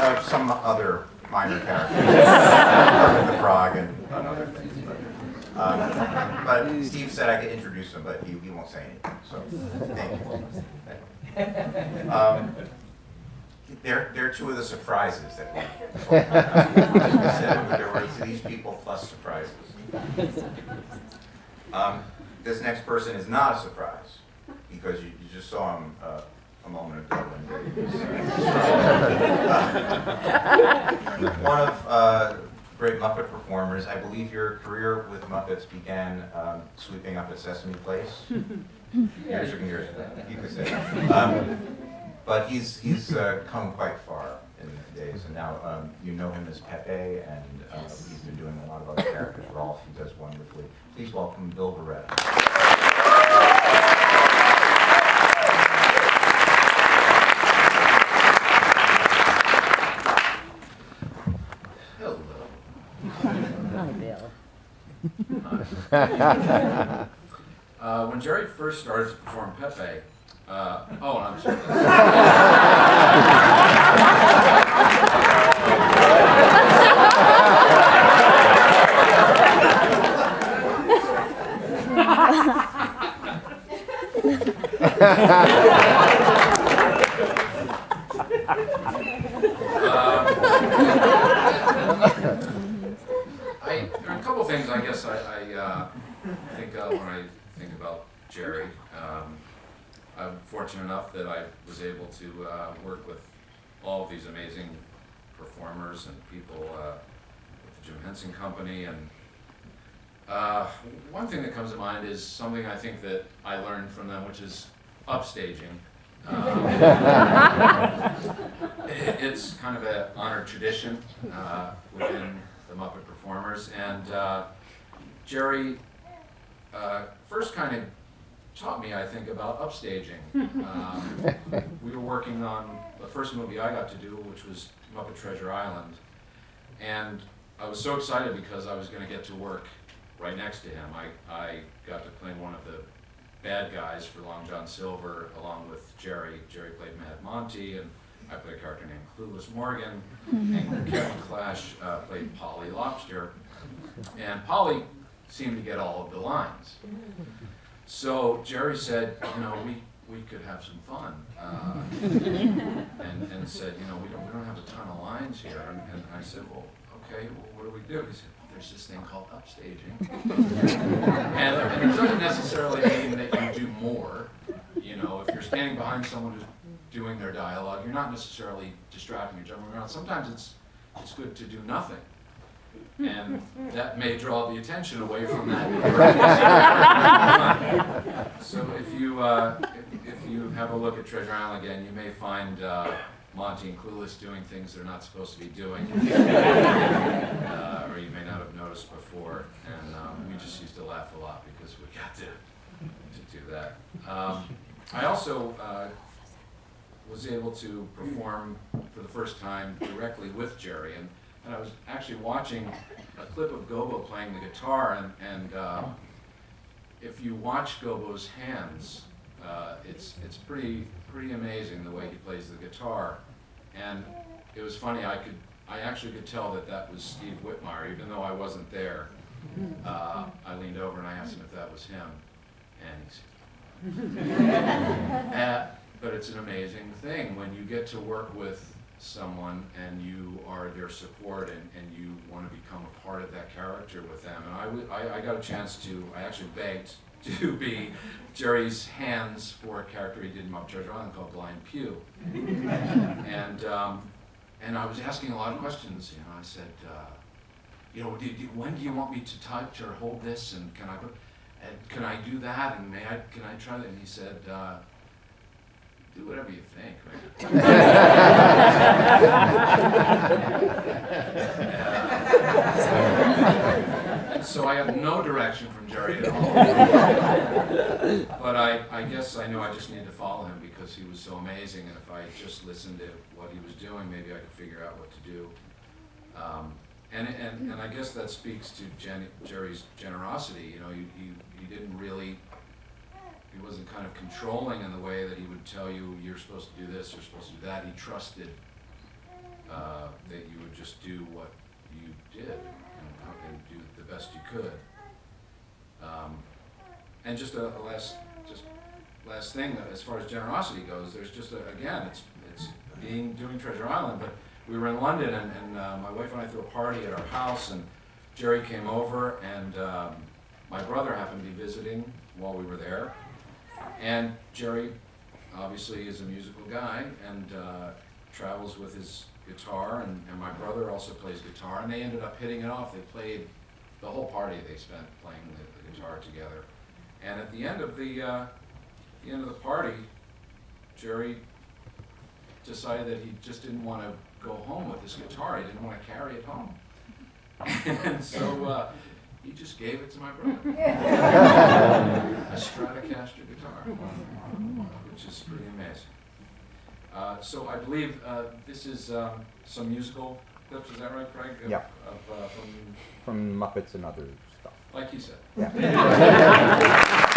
of some other minor characters, Kermit the Frog and other things. But Steve said I could introduce him, but he won't say anything. So thank you. They're two of the surprises that we said. There were these people plus surprises. This next person is not a surprise because you just saw him a moment ago. One of great Muppet performers. I believe your career with Muppets began sweeping up at Sesame Place years and years ago. You could say. But he's come quite far in the days, and now you know him as Pepe, and he's been doing a lot of other characters. Rolf, he does wonderfully. Please welcome Bill Beretta. Hello. Hi, Bill. When Jerry first started to perform Pepe, oh, I'm sorry. There are a couple things I guess I think of when I think about Jerry. I'm fortunate enough that I was able to work with all of these amazing performers and people with the Jim Henson Company. And one thing that comes to mind is something I think that I learned from them, which is upstaging. It's kind of an honored tradition within the Muppet performers. And Jerry first kind of taught me, I think, about upstaging. We were working on the first movie I got to do, which was Muppet Treasure Island. And I was so excited because I was going to get to work right next to him. I got to play one of the bad guys for Long John Silver along with Jerry. Jerry played Mad Monty, and I played a character named Clueless Morgan, and Kevin Clash played Polly Lobster. And Polly seemed to get all of the lines. So Jerry said, you know, we could have some fun, and said, you know, we don't have a ton of lines here. And I said, well, okay, well, what do we do? He said, well, there's this thing called upstaging, and it doesn't necessarily mean that you do more. You know, if you're standing behind someone who's doing their dialogue, you're not necessarily distracting or jumping around. Sometimes it's good to do nothing. And that may draw the attention away from that. So if you have a look at Treasure Island again, you may find Monty and Clueless doing things they're not supposed to be doing, or you may not have noticed before. And we just used to laugh a lot because we got to do that. I also was able to perform for the first time directly with Jerry, and I was actually watching a clip of Gobo playing the guitar, and if you watch Gobo's hands, it's pretty amazing the way he plays the guitar. And it was funny, I actually could tell that was Steve Whitmire, even though I wasn't there. I leaned over and I asked him if that was him, and he said, but it's an amazing thing when you get to work with someone and you are their support and you want to become a part of that character with them. And I got a chance to, I actually begged to be Jerry's hands for a character he did in Muppet Treasure Island called Blind Pew. And I was asking a lot of questions. You know, I said, you know, when do you want me to touch or hold this, and can I do that, and can I try that? And he said, do whatever you think, man. So I had no direction from Jerry at all. But I guess I knew I just needed to follow him because he was so amazing, and if I just listened to what he was doing, maybe I could figure out what to do. And I guess that speaks to Jerry's generosity. You know, he didn't really. He wasn't kind of controlling in the way that he would tell you, you're supposed to do this, you're supposed to do that. He trusted just do what you did and do the best you could. And just a last thing, as far as generosity goes, there's just again, it's doing Treasure Island, but we were in London, and my wife and I threw a party at our house, and Jerry came over, and my brother happened to be visiting while we were there, and Jerry obviously is a musical guy and travels with his guitar, and my brother also plays guitar, and they ended up hitting it off. They played the whole party they spent playing the guitar together, and at the end of the party, Jerry decided that he just didn't want to go home with his guitar. He didn't want to carry it home, and so he just gave it to my brother. A Stratocaster guitar, which is pretty amazing. So I believe this is some musical clips. Is that right, Craig? Yeah. From From Muppets and other stuff. like you said. Yeah.